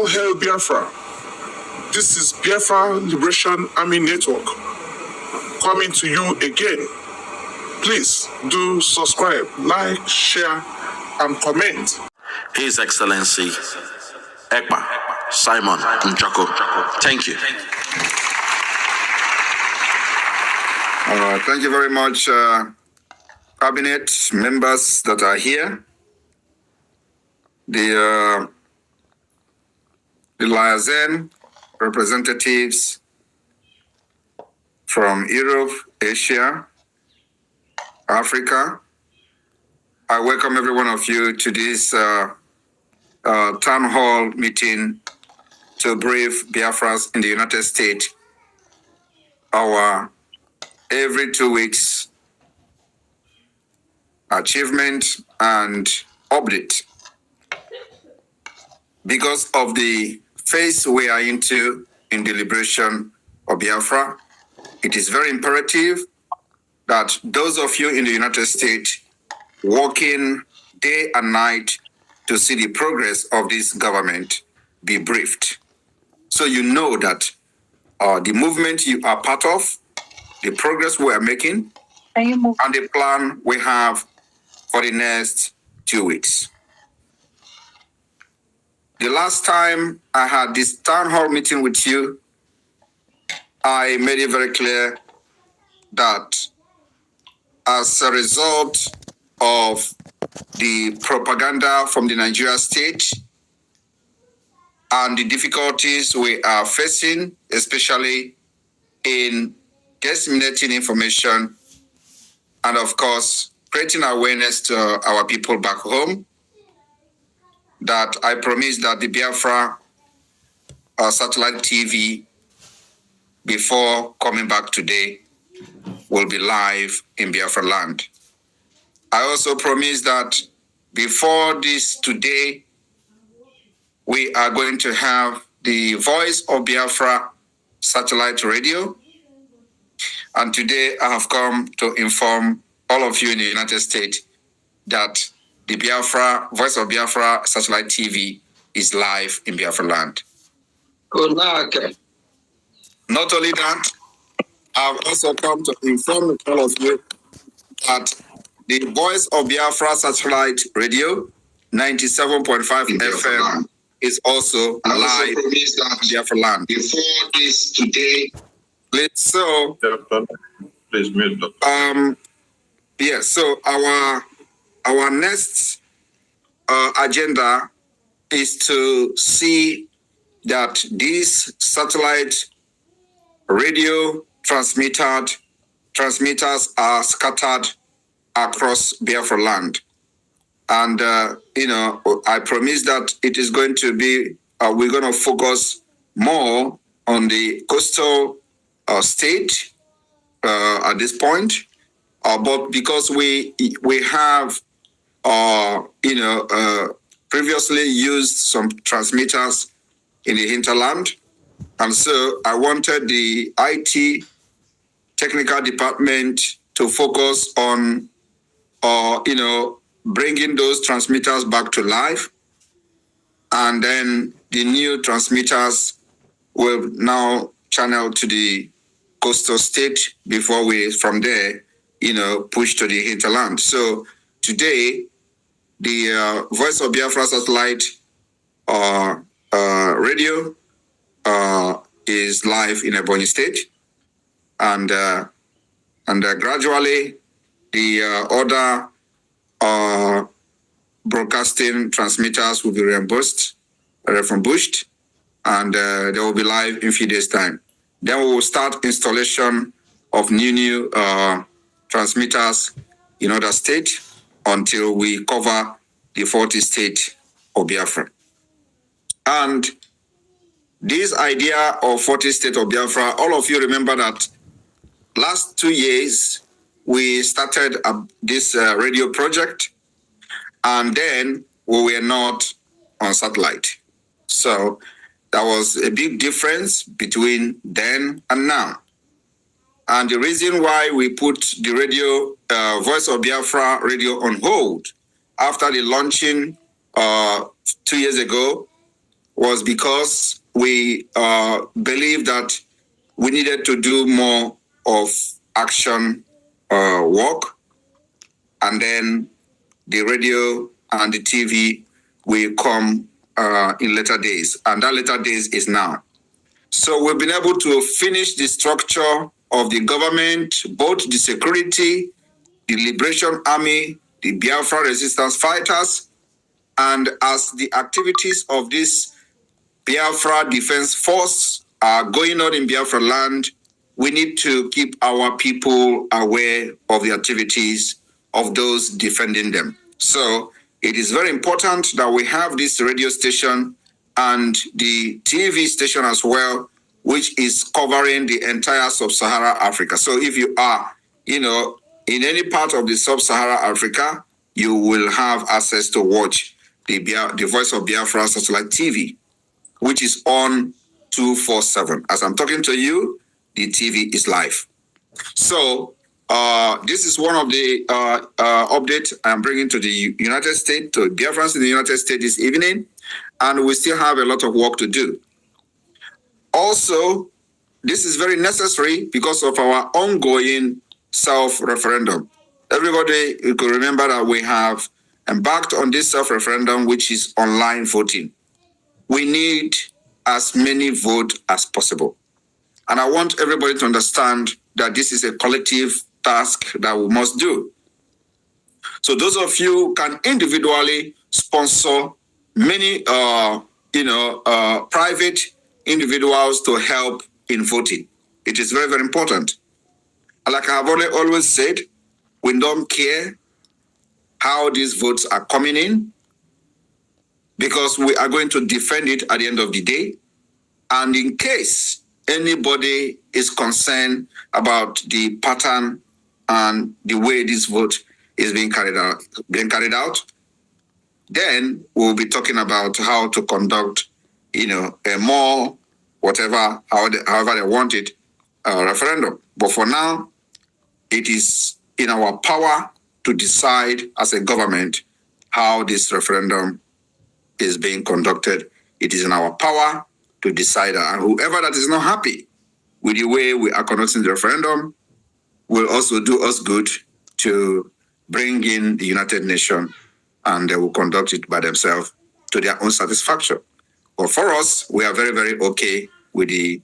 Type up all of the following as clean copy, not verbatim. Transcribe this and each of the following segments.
hail Biafra. This is Biafra Liberation Army Network coming to you again. Please do subscribe, like, share, and comment. His Excellency Ekpa Simon Njoko. Thank you. Thank you very much, Cabinet members that are here. The Liaison representatives from Europe, Asia, Africa. I welcome every one of you to this town hall meeting to brief Biafras in the United States, our every 2 weeks achievement and update. Because of the phase we are into in the liberation of Biafra, it is very imperative that those of you in the United States working day and night to see the progress of this government be briefed. So you know that the movement you are part of, the progress we are making, and the plan we have for the next 2 weeks. The last time I had this town hall meeting with you, I made it very clear that as a result of the propaganda from the Nigeria state and the difficulties we are facing, especially in disseminating information and, of course, creating awareness to our people back home, that I promised that the Biafra satellite TV, before coming back today, will be live in Biafra land. I also promised that before this today, we are going to have the Voice of Biafra satellite radio. And today I have come to inform all of you in the United States that the Biafra, Voice of Biafra satellite TV is live in Biafra land. Good luck. Not only that, I've also come to inform all of you that the Voice of Biafra satellite radio, 97.5 FM, is also live in Biafra land. Before this today, so Please mute. So our next agenda is to see that these satellite radio transmitters are scattered across Biafra land. And, I promise that it is going to be, we're going to focus more on the coastal state at this point. But because we have, previously used some transmitters in the hinterland. And so I wanted the IT technical department to focus on, bringing those transmitters back to life. And then the new transmitters will now channel to the coastal state before we, from there, push to the hinterland. So today, the Voice of Biafra satellite radio is live in Ebonyi State, and gradually the other broadcasting transmitters will be refurbished, and they will be live in a few days' time. Then we will start installation of new transmitters in other states until we cover the 40 states of Biafra. And this idea of 40 states of Biafra, all of you remember that last 2 years, we started this radio project, and then we were not on satellite. So there was a big difference between then and now. And the reason why we put the radio, Voice of Biafra radio on hold after the launching 2 years ago was because we believed that we needed to do more of action work, and then the radio and the TV will come in later days, and that later days is now. So we've been able to finish the structure of the government, both the security, the Liberation Army, the Biafra resistance fighters, and as the activities of this Biafra Defense Force are going on in Biafra land, we need to keep our people aware of the activities of those defending them. So it is very important that we have this radio station and the TV station as well, which is covering the entire sub-Saharan Africa. So if you are, in any part of the sub-Saharan Africa, you will have access to watch the Voice of Biafra satellite TV, which is on 247. As I'm talking to you, the TV is live. So this is one of the updates I'm bringing to the United States, to Biafrans in the United States this evening, and we still have a lot of work to do. Also, this is very necessary because of our ongoing self-referendum. Everybody, you could remember that we have embarked on this self-referendum, which is online voting. We need as many votes as possible. And I want everybody to understand that this is a collective task that we must do. So those of you can individually sponsor many, private individuals to help in voting. It is very, very important. And like I have always said, we don't care how these votes are coming in, because we are going to defend it at the end of the day. And in case anybody is concerned about the pattern and the way this vote is being carried out, then we'll be talking about how to conduct, a more, however they want it, referendum. But for now, it is in our power to decide as a government how this referendum is being conducted. It is in our power to decide that. And whoever that is not happy with the way we are conducting the referendum will also do us good to bring in the United Nations, and they will conduct it by themselves to their own satisfaction. But for us, we are very, very okay with the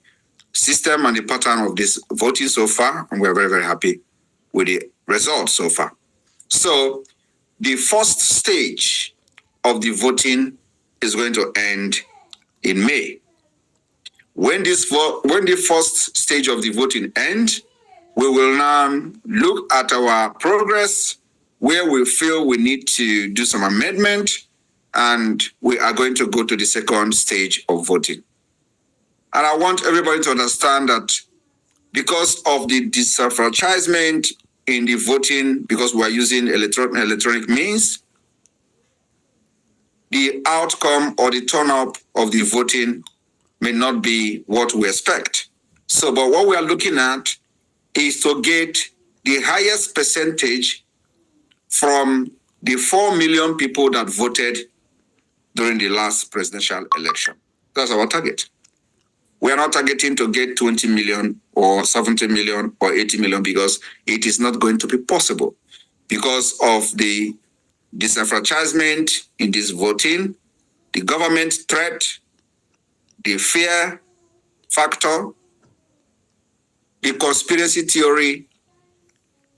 system and the pattern of this voting so far, and we are very, very happy with the results so far. So the first stage of the voting is going to end in May. When the first stage of the voting ends, we will now look at our progress, where we feel we need to do some amendment, and we are going to go to the second stage of voting. And I want everybody to understand that because of the disenfranchisement in the voting, because we are using electronic means, the outcome or the turn-up of the voting may not be what we expect. So, but what we are looking at is to get the highest percentage from the 4 million people that voted during the last presidential election. That's our target. We are not targeting to get 20 million or 70 million or 80 million, because it is not going to be possible because of the disenfranchisement in this voting, the government threat, the fear factor, the conspiracy theory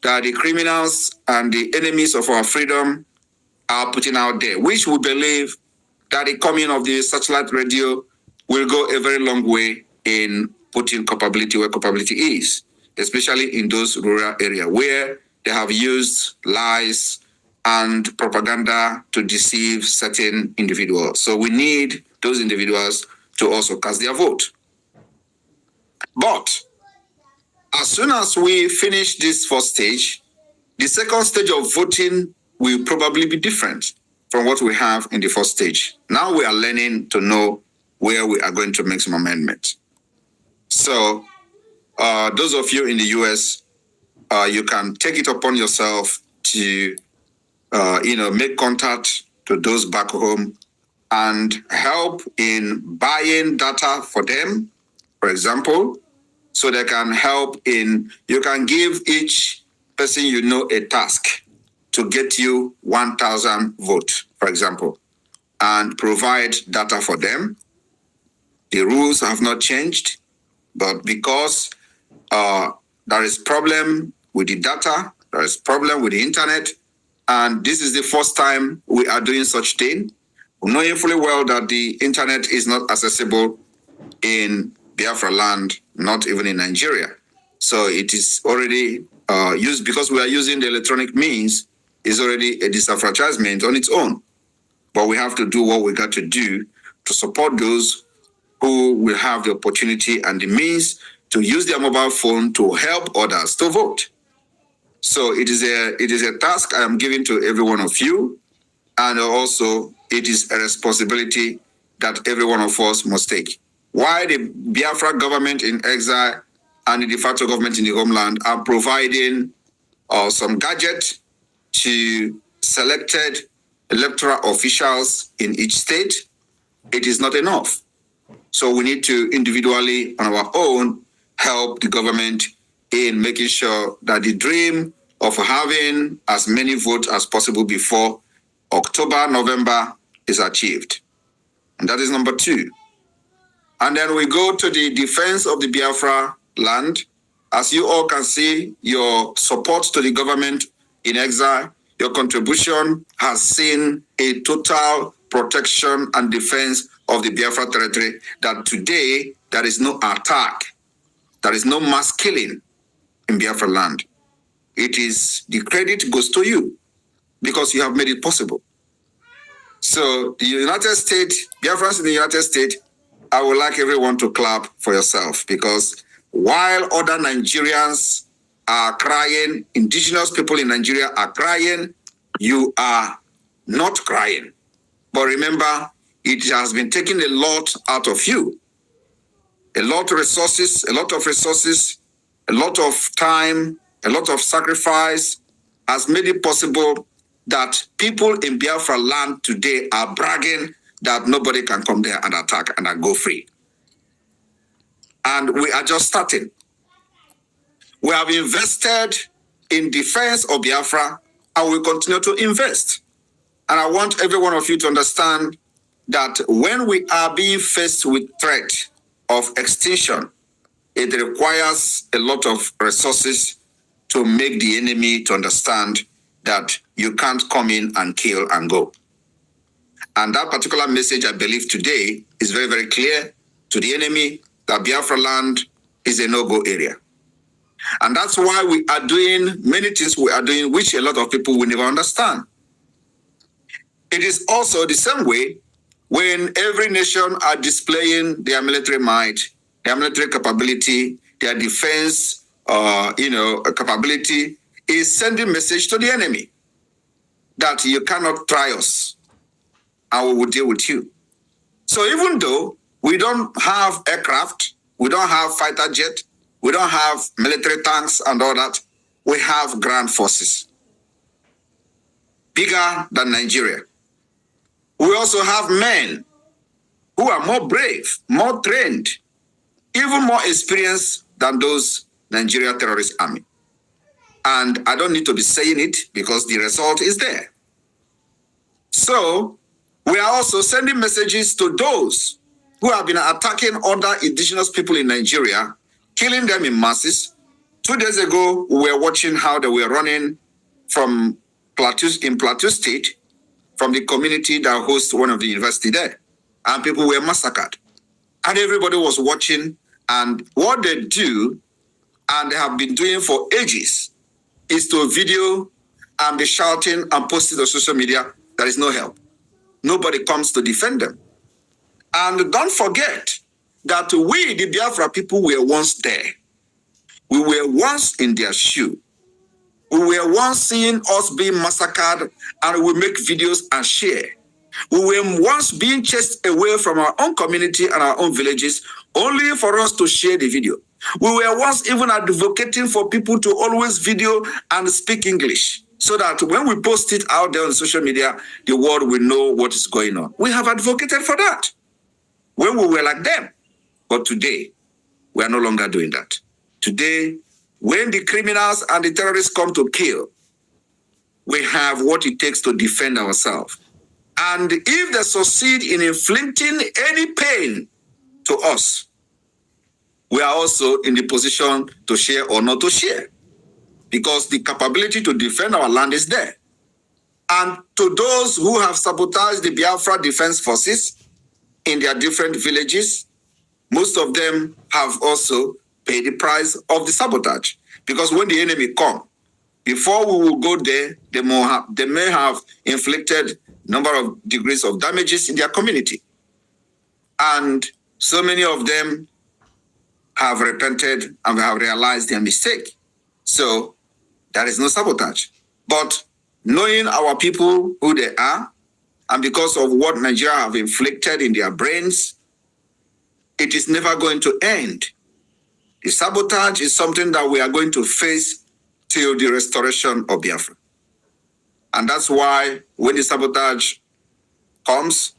that the criminals and the enemies of our freedom are putting out there, which we believe that the coming of the satellite radio will go a very long way in putting culpability where culpability is, especially in those rural areas where they have used lies and propaganda to deceive certain individuals. So we need those individuals to also cast their vote. But as soon as we finish this first stage, the second stage of voting will probably be different from what we have in the first stage. Now we are learning to know where we are going to make some amendments. So those of you in the US, you can take it upon yourself to make contact to those back home and help in buying data for them, for example, so they can help in, you can give each person you know a task to get you 1,000 votes, for example, and provide data for them. The rules have not changed, but because there is problem with the data, there is problem with the internet, and this is the first time we are doing such thing, knowing fully well that the internet is not accessible in Biafra land, not even in Nigeria. So it is already used, because we are using the electronic means, is already a disenfranchisement on its own. But we have to do what we got to do to support those who will have the opportunity and the means to use their mobile phone to help others to vote. So it is a task I am giving to every one of you, and also it is a responsibility that every one of us must take. Why the Biafra government in exile and the de facto government in the homeland are providing some gadget to selected electoral officials in each state, it is not enough. So we need to individually, on our own, help the government in making sure that the dream of having as many votes as possible before October, November is achieved. And that is number 2. And then we go to the defense of the Biafra land. As you all can see, your support to the government in exile, your contribution has seen a total protection and defense of the Biafra territory, that today there is no attack, there is no mass killing in Biafra land. It is, the credit goes to you because you have made it possible. So the United States, Biafrans in the United States, I would like everyone to clap for yourself, because while other Nigerians are crying, indigenous people in Nigeria are crying, you are not crying. But remember, it has been taking a lot out of you. A lot of resources, a lot of time, a lot of sacrifice has made it possible that people in Biafra land today are bragging that nobody can come there and attack and go free. And we are just starting. We have invested in defense of Biafra, and we continue to invest. And I want every one of you to understand that when we are being faced with threat of extinction, it requires a lot of resources to make the enemy to understand that you can't come in and kill and go. And that particular message, I believe today, is very, very clear to the enemy that Biafra land is a no-go area. And that's why we are doing many things we are doing, which a lot of people will never understand. It is also the same way when every nation are displaying their military might, their military capability, their defense, capability, is sending message to the enemy that you cannot try us, and we will deal with you. So even though we don't have aircraft, we don't have fighter jet, we don't have military tanks and all that, we have ground forces, bigger than Nigeria. We also have men who are more brave, more trained, even more experienced than those Nigeria terrorist army. And I don't need to be saying it because the result is there. So we are also sending messages to those who have been attacking other indigenous people in Nigeria, killing them in masses. 2 days ago, we were watching how they were running from Plateau State, from the community that hosts one of the university there. And people were massacred. And everybody was watching. And what they do, and they have been doing for ages, is to video and be shouting and posting on social media. There is no help. Nobody comes to defend them. And don't forget that we, the Biafra people, were once there. We were once in their shoe. We were once seeing us being massacred, and we make videos and share. We were once being chased away from our own community and our own villages, only for us to share the video. We were once even advocating for people to always video and speak English. so that when we post it out there on social media, the world will know what is going on. We have advocated for that when we were like them. But today, we are no longer doing that. Today, when the criminals and the terrorists come to kill, we have what it takes to defend ourselves. And if they succeed in inflicting any pain to us, we are also in the position to share or not to share, because the capability to defend our land is there. And to those who have sabotaged the Biafra Defense Forces in their different villages, most of them have also paid the price of the sabotage. Because when the enemy come, before we will go there, they may have inflicted number of degrees of damages in their community. And so many of them have repented and have realized their mistake. So there is no sabotage. But knowing our people, who they are, and because of what Nigeria have inflicted in their brains, it is never going to end. The sabotage is something that we are going to face till the restoration of Biafra. And that's why when the sabotage comes,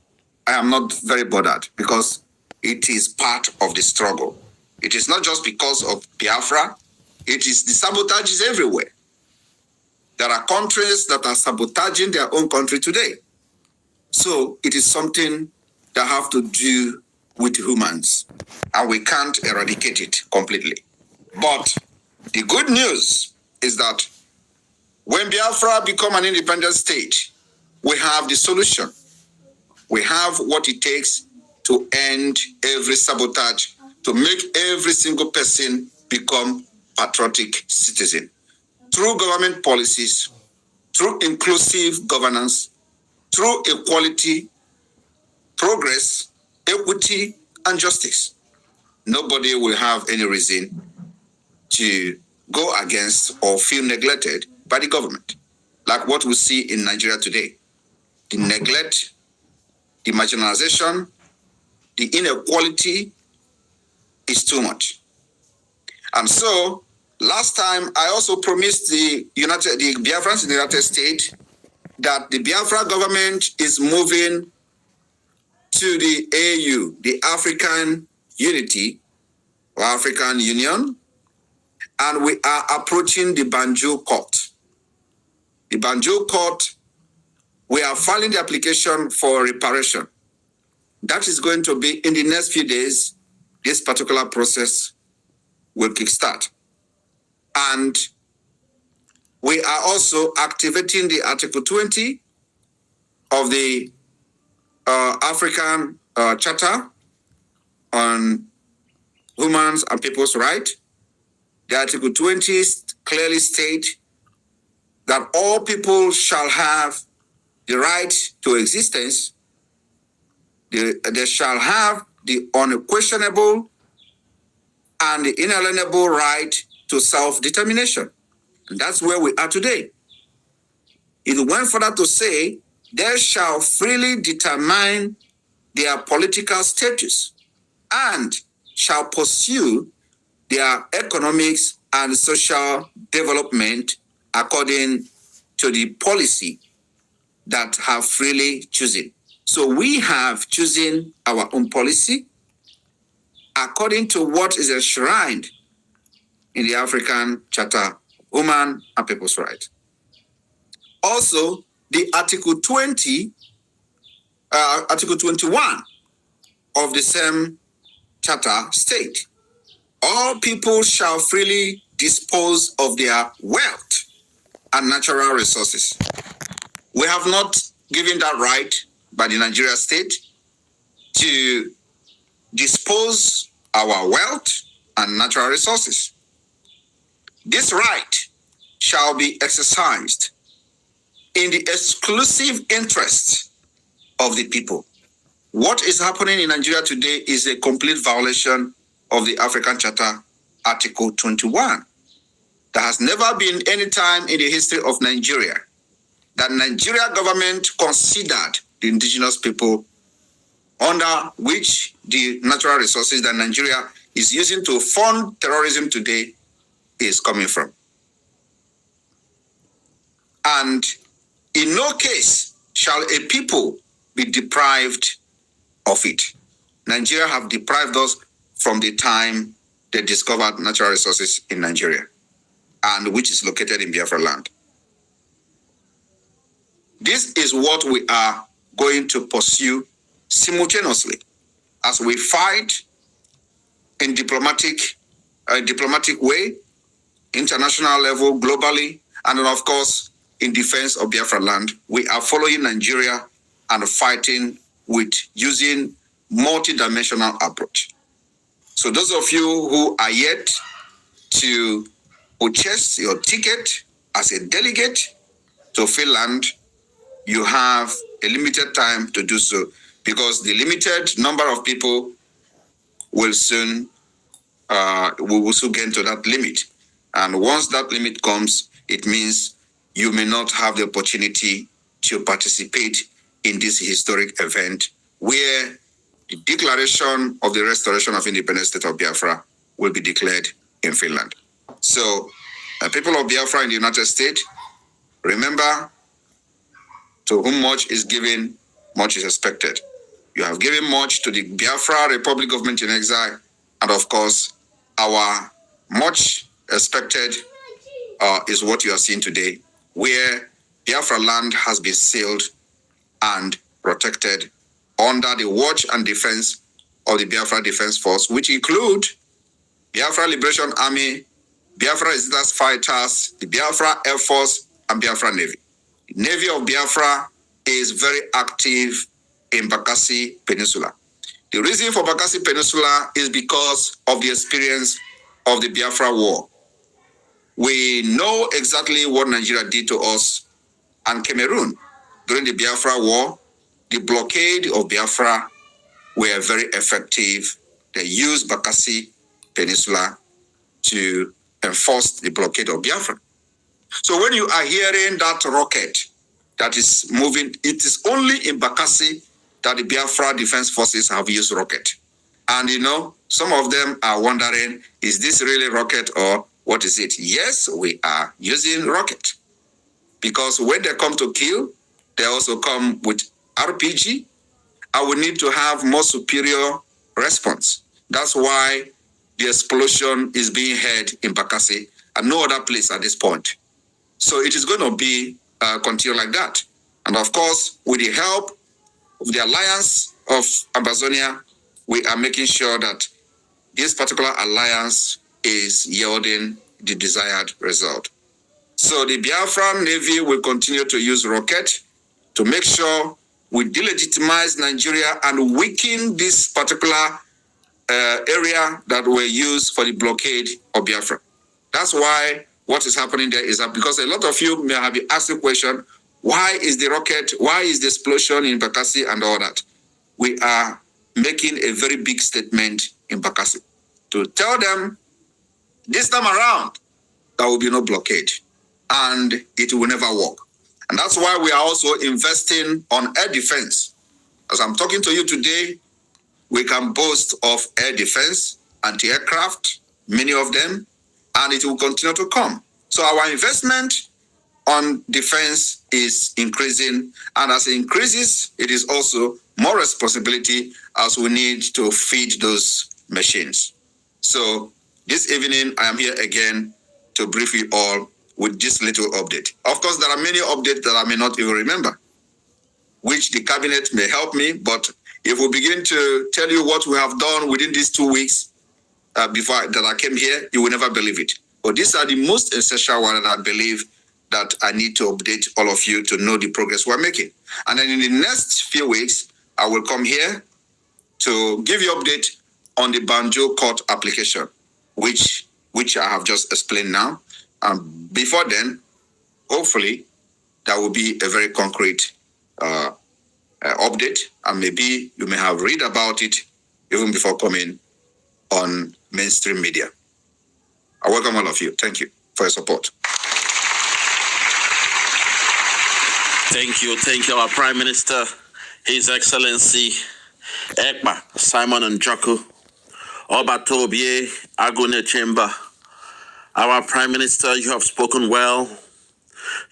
I am not very bothered, because it is part of the struggle. It is not just because of Biafra, it is the sabotage is everywhere. There are countries that are sabotaging their own country today. So it is something that have to do with humans, and we can't eradicate it completely. But the good news is that when Biafra become an independent state, we have the solution. We have what it takes to end every sabotage, to make every single person become patriotic citizen through government policies, through inclusive governance, through equality, progress, equity, and justice. Nobody will have any reason to go against or feel neglected by the government, like what we see in Nigeria today. The neglect, the marginalization, the inequality is too much. And so, last time I also promised the Biafrans in the United States that the Biafra government is moving to the AU, the African Unity or African Union, and we are approaching the Banjul Court. The Banjul Court, we are filing the application for reparation. That is going to be in the next few days. This particular process will kickstart. And we are also activating the Article 20 of the African Charter on Human and People's Rights. The Article 20 clearly states that all people shall have the right to existence. They shall have the unquestionable and the inalienable right to self-determination. And that's where we are today. It went further to say, they shall freely determine their political status and shall pursue their economics and social development according to the policy that have freely chosen. So we have chosen our own policy according to what is enshrined in the African Charter, Human and People's Rights. Also, the Article 20, Article 21 of the same charter state, all people shall freely dispose of their wealth and natural resources. We have not given that right by the Nigeria state to dispose our wealth and natural resources. This right shall be exercised in the exclusive interest of the people. What is happening in Nigeria today is a complete violation of the African Charter, Article 21. There has never been any time in the history of Nigeria that Nigeria government considered the indigenous people under which the natural resources that Nigeria is using to fund terrorism today is coming from. In no case shall a people be deprived of it. Nigeria have deprived us from the time they discovered natural resources in Nigeria, and which is located in Biafra land. This is what we are going to pursue simultaneously as we fight in diplomatic way, international level, globally, and then of course in defense of Biafra land. We are following Nigeria and fighting with using multidimensional approach. So those of you who are yet to purchase your ticket as a delegate to Finland, you have a limited time to do so, because the limited number of people will soon we will soon get to that limit. And once that limit comes, it means you may not have the opportunity to participate in this historic event where the declaration of the restoration of independent state of Biafra will be declared in Finland. So, people of Biafra in the United States, remember, to whom much is given, much is expected. You have given much to the Biafra Republic Government in Exile, and of course, our much expected is what you are seeing today, where Biafra land has been sealed and protected under the watch and defense of the Biafra Defense Force, which include Biafra Liberation Army, Biafra Resistance Fighters, the Biafra Air Force, and Biafra Navy. The Navy of Biafra is very active in Bakassi Peninsula. The reason for Bakassi Peninsula is because of the experience of the Biafra War. We know exactly what Nigeria did to us and Cameroon during the Biafra War. The blockade of Biafra were very effective. They used Bakassi Peninsula to enforce the blockade of Biafra. So when you are hearing that rocket that is moving, it is only in Bakassi that the Biafra Defense Forces have used rocket. And you know, some of them are wondering, is this really rocket or what is it? Yes, we are using rocket. Because when they come to kill, they also come with RPG, and we need to have more superior response. That's why the explosion is being heard in Bakassi and no other place at this point. So it is going to be continue like that. And of course, with the help of the alliance of Amazonia, we are making sure that this particular alliance is yielding the desired result. So the Biafran Navy will continue to use rocket to make sure we delegitimize Nigeria and weaken this particular area that were used for the blockade of Biafra. That's why what is happening there is that because a lot of you may have been asked the question, why is the rocket, why is the explosion in Bakassi and all that? We are making a very big statement in Bakassi to tell them this time around, there will be no blockade and it will never work. And that's why we are also investing on air defense. As I'm talking to you today, we can boast of air defense, anti-aircraft, many of them, and it will continue to come. So our investment on defense is increasing, and as it increases, it is also more responsibility as we need to feed those machines. So this evening, I am here again to brief you all with this little update. Of course, there are many updates that I may not even remember, which the cabinet may help me, but if we begin to tell you what we have done within these 2 weeks before that I came here, you will never believe it. But these are the most essential ones that I believe that I need to update all of you to know the progress we're making. And then in the next few weeks, I will come here to give you update on the Banjo court application, which I have just explained now. Before then, hopefully, there will be a very concrete update, and maybe you may have read about it even before coming on mainstream media. I welcome all of you. Thank you for your support. Thank you, our Prime Minister, His Excellency Ekpa, Simon Njoku, Obatobie Agune Chamber. Our Prime Minister, you have spoken well.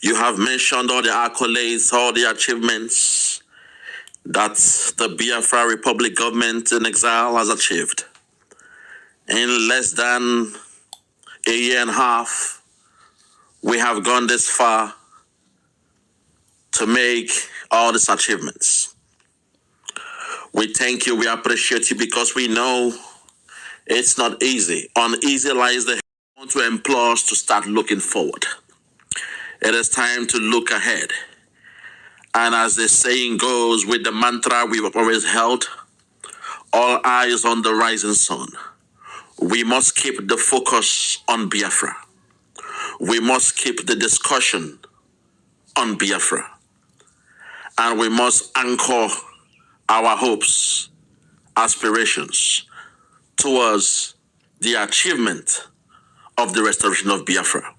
You have mentioned all the accolades, all the achievements that the Biafra Republic government in exile has achieved. In less than a year and a half, we have gone this far to make all these achievements. We thank you, we appreciate you, because we know it's not easy. Uneasy lies the head. I want to implore us to start looking forward. It is time to look ahead. And as the saying goes, with the mantra we've always held, all eyes on the rising sun. We must keep the focus on Biafra. We must keep the discussion on Biafra. And we must anchor our hopes, aspirations towards the achievement of the restoration of Biafra.